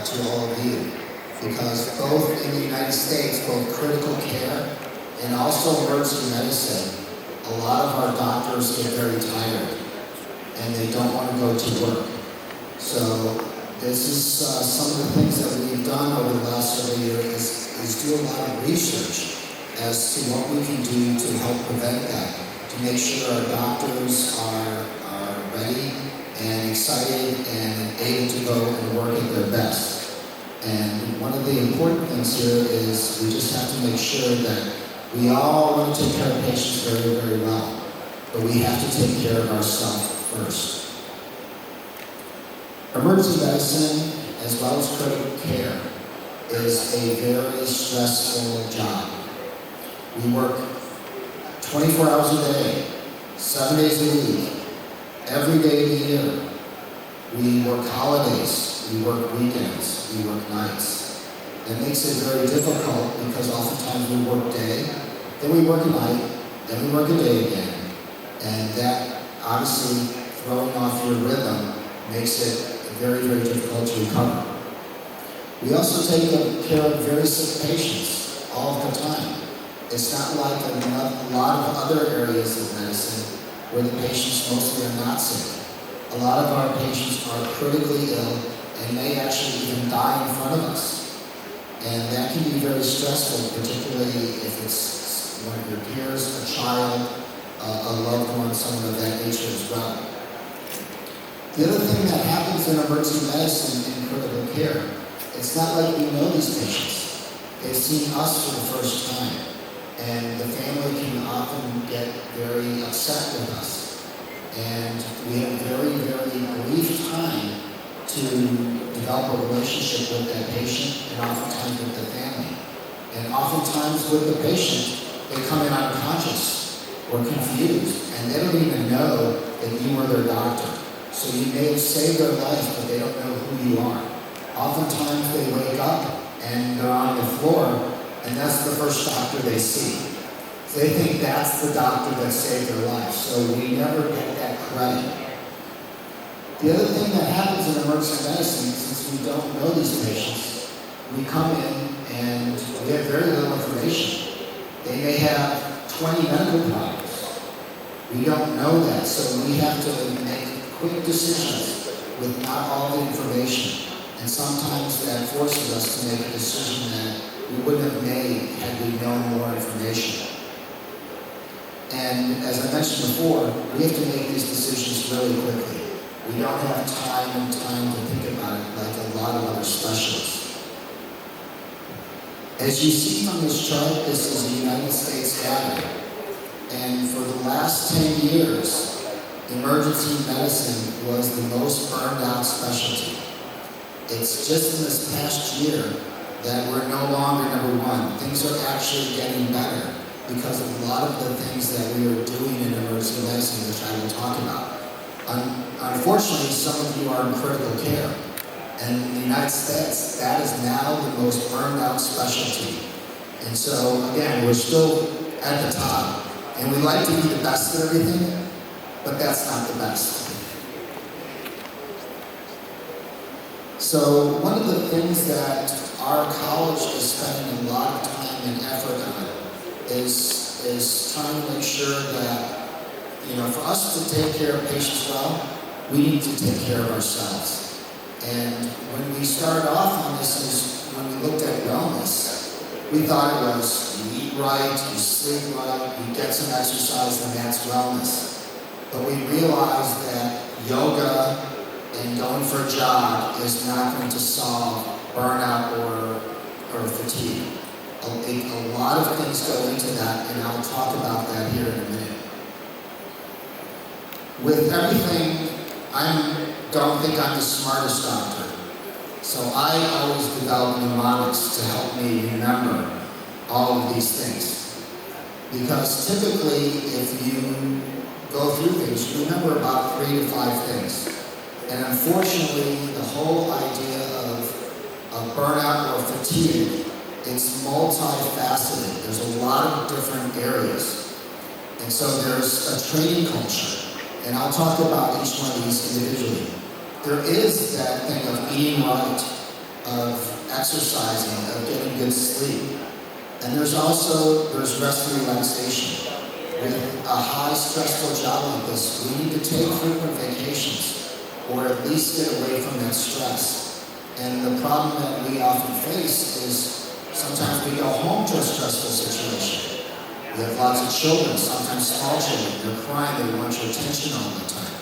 to all of you, because both in the United States, both critical care and also emergency medicine, a lot of our doctors get very tired and they don't want to go to work. So this is some of the things that we've done over the last several years is do a lot of research as to what we can do to help prevent that, to make sure our doctors are ready and excited and able to go and work at their best. And one of the important things here is we just have to make sure that we all want to take care of patients very, very well, but we have to take care of ourselves first. Emergency medicine, as well as critical care, is a very stressful job. We work 24 hours a day, 7 days a week, every day of the year. We work holidays, we work weekends, we work nights. It makes it very difficult because oftentimes we work day, then we work a night, then we work a day again. And that, obviously, throwing off your rhythm makes it very, very difficult to recover. We also take care of very sick patients all the time. It's not like a lot of other areas of medicine where the patients mostly are not sick. A lot of our patients are critically ill and may actually even die in front of us. And that can be very stressful, particularly if it's one of your peers, a child, a loved one, someone of that nature as well. The other thing that happens in emergency medicine and critical care, it's not like we know these patients. They've seen us for the first time, and the family can often get very upset with us. And we have very, very brief time to develop a relationship with that patient and oftentimes with the family. And oftentimes with the patient, they come in unconscious or confused, and they don't even know that you were their doctor. So you may have saved their life, but they don't know who you are. Oftentimes they wake up and they're on the floor, and that's the first doctor they see. So they think that's the doctor that saved their life. So we never get that credit. The other thing that happens in emergency medicine, since we don't know these patients, we come in and we have very little information. They may have 20 medical problems. We don't know that, so we have to make quick decisions with not all the information. And sometimes that forces us to make a decision that we wouldn't have made had we known more information. And as I mentioned before, we have to make these decisions really quickly. We don't have time to think about it like a lot of other specialists. As you see from this chart, this is the United States data. And for the last 10 years, emergency medicine was the most burned out specialty. It's just in this past year that we're no longer number one. Things are actually getting better because of a lot of the things that we are doing in emergency medicine, which I will talk about. Unfortunately, some of you are in critical care. And in the United States, that is now the most burned out specialty. And so, again, we're still at the top. And we like to be the best at everything, but that's not the best. So one of the things that our college is spending a lot of time and effort on is trying to make sure that, for us to take care of patients well, we need to take care of ourselves. And when we started off on this, is when we looked at wellness, we thought it was you eat right, you sleep right, you get some exercise, and that's wellness. But we realized that yoga and going for a jog is not going to solve burnout or fatigue. A lot of things go into that, and I'll talk about that here in a minute. With everything, I don't think I'm the smartest doctor. So I always develop mnemonics to help me remember all of these things. Because typically, if you go through things, you remember about 3 to 5 things. And unfortunately, the whole idea of burnout or fatigue, it's multifaceted. There's a lot of different areas. And so there's a training culture. And I'll talk about each one of these individually. There is that thing of eating right of exercising, of getting good sleep. And there's rest and relaxation. With a high stressful job like this, we need to take frequent vacations, or at least get away from that stress. And the problem that we often face is sometimes we go home to a stressful situation. We have lots of children, sometimes small children, they're crying, they want your attention all the time.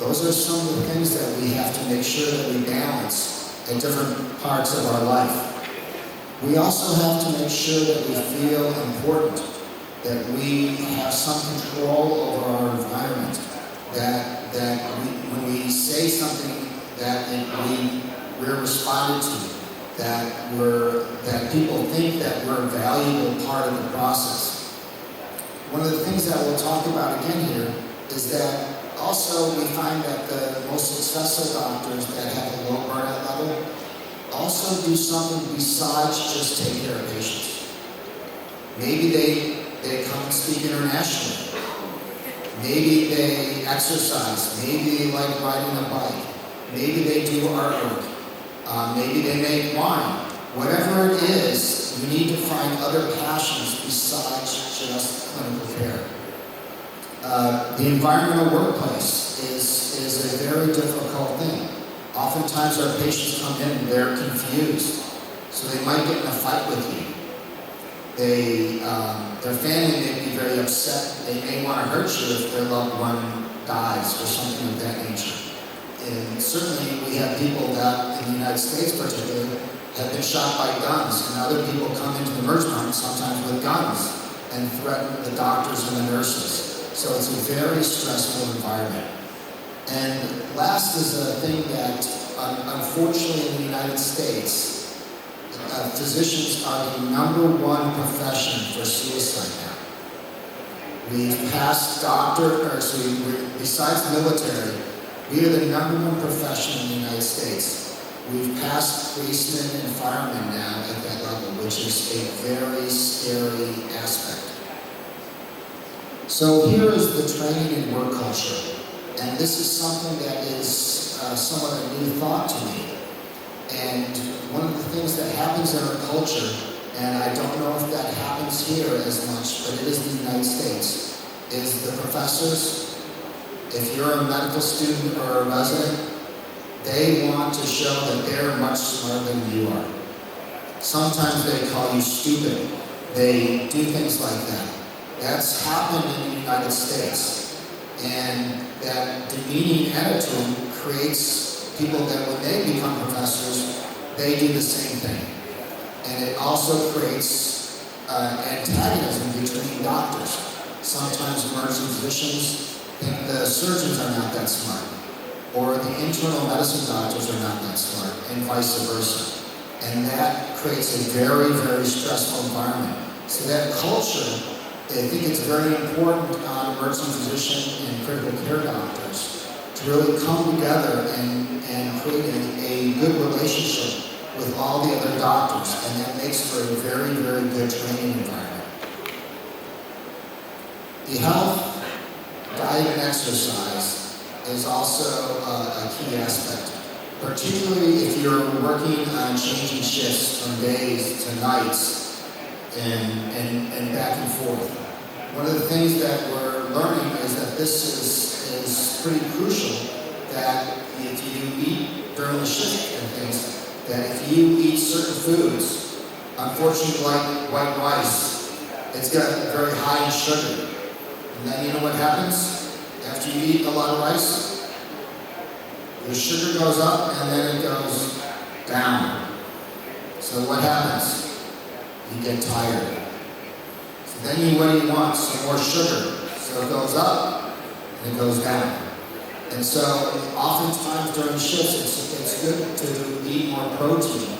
Those are some of the things that we have to make sure that we balance at different parts of our life. We also have to make sure that we feel important, that we have some control over our environment, when we say something that we're responded to, that people think that we're a valuable part of the process. One of the things that we'll talk about again here is that also we find that the most successful doctors that have a low burnout level also do something besides just take care of patients. Maybe they come and speak internationally. Maybe they exercise. Maybe they like riding a bike. Maybe they do artwork. Maybe they make wine. Whatever it is, you need to find other passions besides just clinical care. The environmental workplace is a very difficult thing. Oftentimes our patients come in, they're confused, so they might get in a fight with you. Their family may be very upset. They may want to hurt you if their loved one dies or something of that nature. And certainly we have people that, in the United States particularly, have been shot by guns, and other people come into the emergency room sometimes with guns and threaten the doctors and the nurses. So it's a very stressful environment. And last is a thing that, unfortunately in the United States, physicians are the #1 profession for suicide now. We've passed besides military, we are the #1 profession in the United States. We've passed policemen and firemen now at that level, which is a very scary aspect. So here is the training and work culture. And this is something that is somewhat a new thought to me. And one of the things that happens in our culture, and I don't know if that happens here as much, but it is in the United States, is the professors, if you're a medical student or a resident, they want to show that they're much smarter than you are. Sometimes they call you stupid. They do things like that. That's happened in the United States. And that demeaning attitude creates people that when they become professors, they do the same thing. And it also creates antagonism between doctors. Sometimes emergency physicians think the surgeons are not that smart, or the internal medicine doctors are not that smart, and vice versa. And that creates a very, very stressful environment. So that culture, I think it's very important on emergency physician and critical care doctors to really come together and create a good relationship with all the other doctors, and that makes for a very, very good training environment. The health, diet, and exercise is also a key aspect, particularly if you're working on changing shifts from days to nights and back and forth. One of the things that we're learning is that this is pretty crucial, that if you eat during the shift and things, that if you eat certain foods, unfortunately like white rice, it's got very high in sugar. And then you know what happens? After you eat a lot of rice, the sugar goes up and then it goes down. So what happens? You get tired. So then what do you want? Some more sugar. So it goes up and it goes down. And so oftentimes during shifts, it's good to eat more protein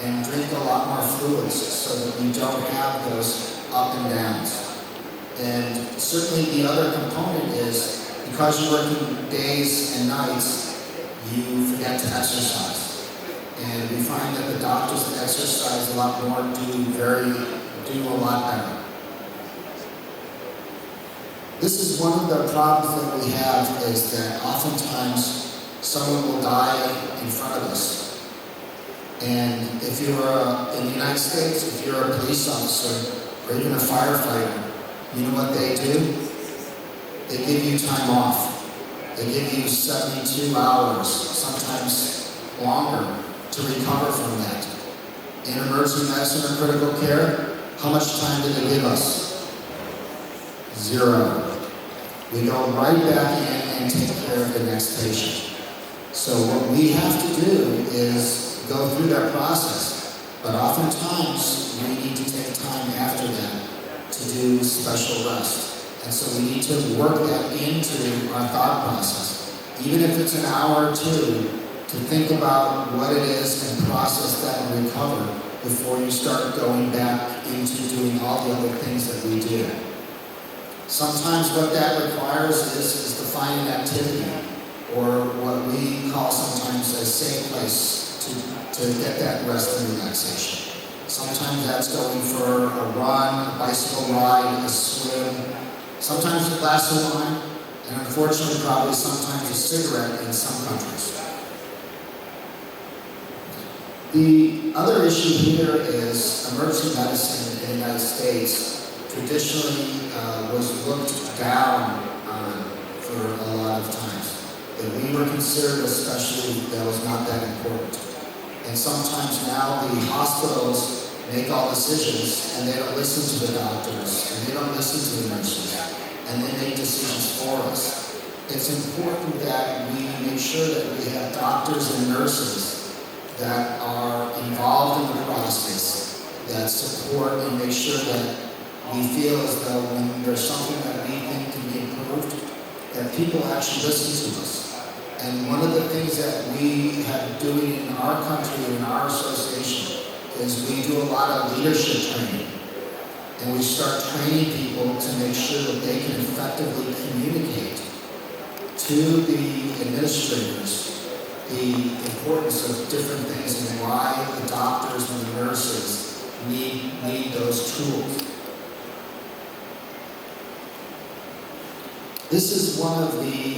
and drink a lot more fluids so that you don't have those up and downs. And certainly the other component is, because you're working days and nights, you forget to exercise. And we find that the doctors that exercise a lot more do a lot better. This is one of the problems that we have, is that oftentimes someone will die in front of us. And if you're in the United States, if you're a police officer or even a firefighter, you know what they do? They give you time off. They give you 72 hours, sometimes longer, to recover from that. In emergency medicine or critical care, how much time do they give us? 0. We go right back in and take care of the next patient. So what we have to do is go through that process, but oftentimes we need to take time after that to do special rest. And so we need to work that into our thought process, even if it's an hour or two, to think about what it is and process that and recover before you start going back into doing all the other things that we do. Sometimes what that requires is to find an activity, or what we call sometimes a safe place to get that rest and relaxation. Sometimes that's going for a run, a bicycle ride, a swim, sometimes a glass of wine, and unfortunately probably sometimes a cigarette in some countries. The other issue here is emergency medicine in the United States traditionally was looked down on for a lot of times. That we were considered a specialty that was not that important. And sometimes now the hospitals make all decisions and they don't listen to the doctors and they don't listen to the nurses and they make decisions for us. It's important that we make sure that we have doctors and nurses that are involved in the process, that support and make sure that we feel as though when there's something that we think can be improved, that people actually listen to us. And one of the things that we have doing in our country, in our association, is we do a lot of leadership training. And we start training people to make sure that they can effectively communicate to the administrators the importance of different things and why the doctors and the nurses need those tools. This is one of the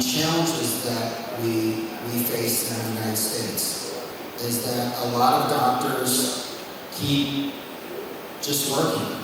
challenges that we face in the United States, is that a lot of doctors keep just working.